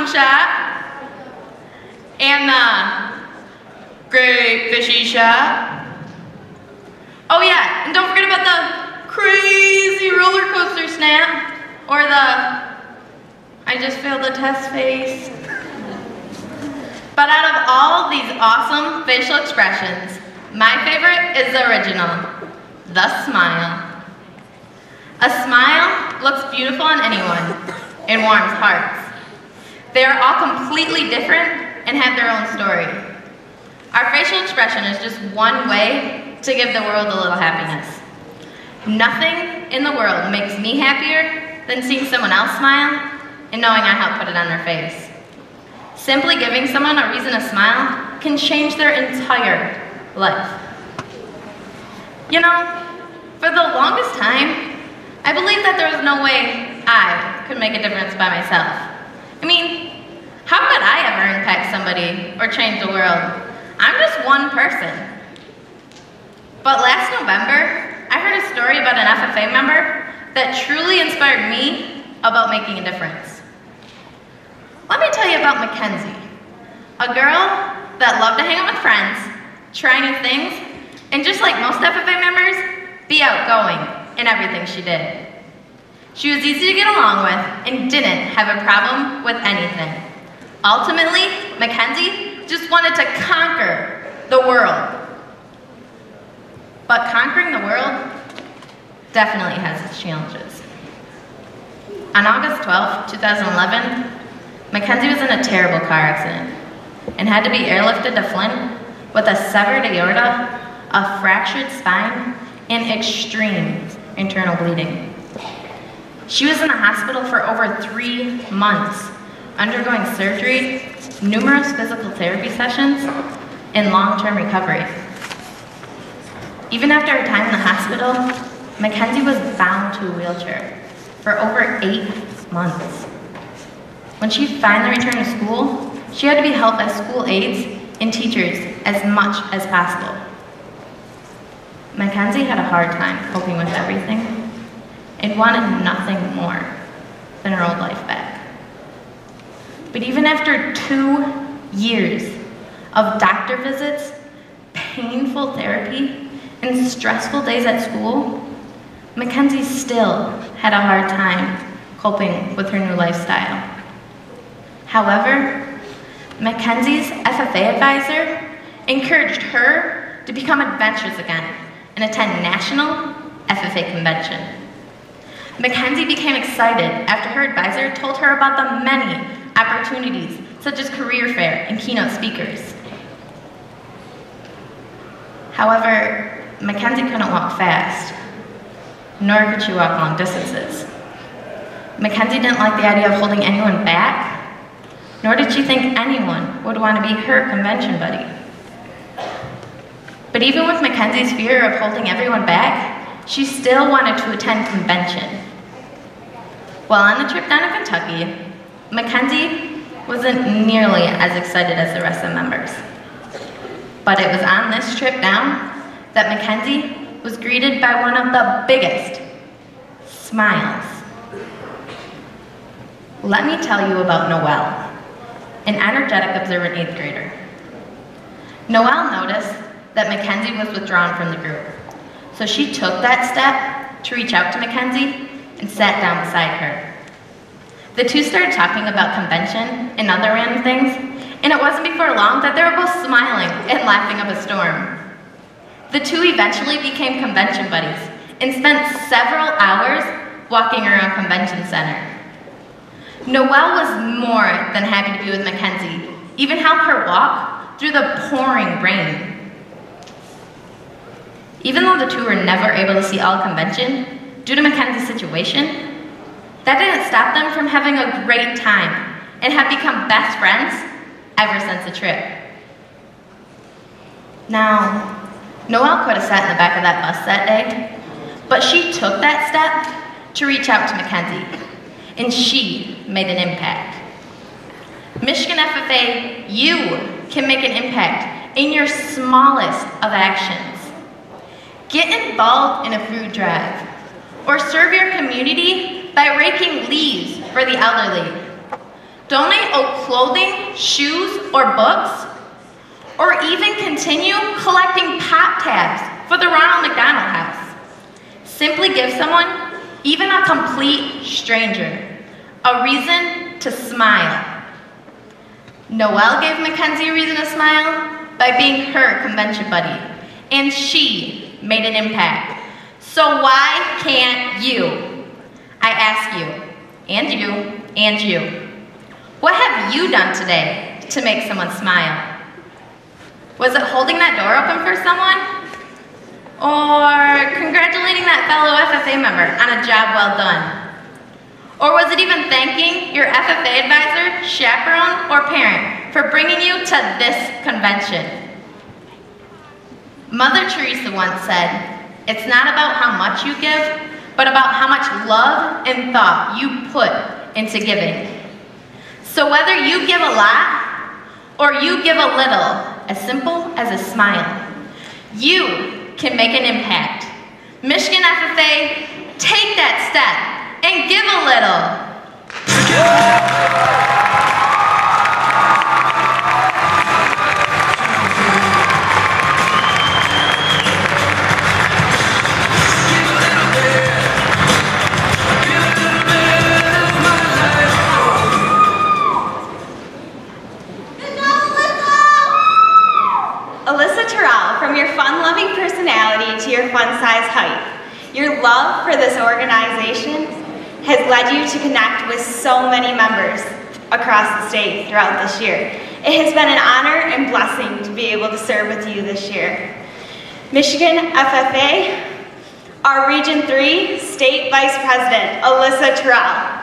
awesome shop, and the great fishy shop. Oh yeah, and don't forget about the crazy roller coaster snap, or the I just failed the test face. But out of all these awesome facial expressions, my favorite is the original, the smile. A smile looks beautiful on anyone and warms hearts. They are all completely different and have their own story. Our facial expression is just one way to give the world a little happiness. Nothing in the world makes me happier than seeing someone else smile and knowing I helped put it on their face. Simply giving someone a reason to smile can change their entire life. You know, for the longest time, I believed that there was no way I could make a difference by myself. I mean, how could I ever impact somebody or change the world? I'm just one person. But last November, I heard a story about an FFA member that truly inspired me about making a difference. Let me tell you about Mackenzie, a girl that loved to hang out with friends, try new things, and just like most FFA members, be outgoing in everything she did. She was easy to get along with and didn't have a problem with anything. Ultimately, Mackenzie just wanted to conquer the world. But conquering the world definitely has its challenges. On August 12, 2011, Mackenzie was in a terrible car accident and had to be airlifted to Flint with a severed aorta, a fractured spine, and extreme internal bleeding. She was in the hospital for over 3 months, undergoing surgery, numerous physical therapy sessions, and long-term recovery. Even after her time in the hospital, Mackenzie was bound to a wheelchair for over 8 months. When she finally returned to school, she had to be helped by school aides and teachers as much as possible. Mackenzie had a hard time coping with everything and wanted nothing more than her old life back. But even after 2 years of doctor visits, painful therapy, and stressful days at school, Mackenzie still had a hard time coping with her new lifestyle. However, Mackenzie's FFA advisor encouraged her to become adventurous again and attend National FFA Convention. Mackenzie became excited after her advisor told her about the many opportunities such as career fair and keynote speakers. However, Mackenzie couldn't walk fast, nor could she walk long distances. Mackenzie didn't like the idea of holding anyone back, nor did she think anyone would want to be her convention buddy. But even with Mackenzie's fear of holding everyone back, she still wanted to attend convention. While on the trip down to Kentucky, Mackenzie wasn't nearly as excited as the rest of the members. But it was on this trip down that Mackenzie was greeted by one of the biggest smiles. Let me tell you about Noelle, an energetic, observant 8th grader. Noelle noticed that Mackenzie was withdrawn from the group, so she took that step to reach out to Mackenzie and sat down beside her. The two started talking about convention and other random things, and it wasn't before long that they were both smiling and laughing up a storm. The two eventually became convention buddies and spent several hours walking around Convention Center. Noelle was more than happy to be with Mackenzie, even helped her walk through the pouring rain. Even though the two were never able to see all convention, due to Mackenzie's situation, that didn't stop them from having a great time and have become best friends ever since the trip. Now, Noelle could have sat in the back of that bus that day, but she took that step to reach out to Mackenzie, and she made an impact. Michigan FFA, you can make an impact in your smallest of actions. Get involved in a food drive, or serve your community by raking leaves for the elderly. Donate old clothing, shoes, or books, or even continue collecting pop tabs for the Ronald McDonald House. Simply give someone, even a complete stranger, a reason to smile. Noelle gave Mackenzie a reason to smile by being her convention buddy, and she made an impact. So why can't you? I ask you, and you, and you. What have you done today to make someone smile? Was it holding that door open for someone? Or congratulating that fellow FFA member on a job well done? Or was it even thanking your FFA advisor, chaperone, or parent for bringing you to this convention? Mother Teresa once said, "It's not about how much you give, but about how much love and thought you put into giving." So whether you give a lot or you give a little, as simple as a smile, you can make an impact. Michigan FFA, take that step and give a little. Alyssa Tyrrell, from your fun-loving personality to your fun-size height, your love for this organization has led you to connect with so many members across the state throughout this year. It has been an honor and blessing to be able to serve with you this year. Michigan FFA, our Region 3 State Vice President, Alyssa Tyrrell.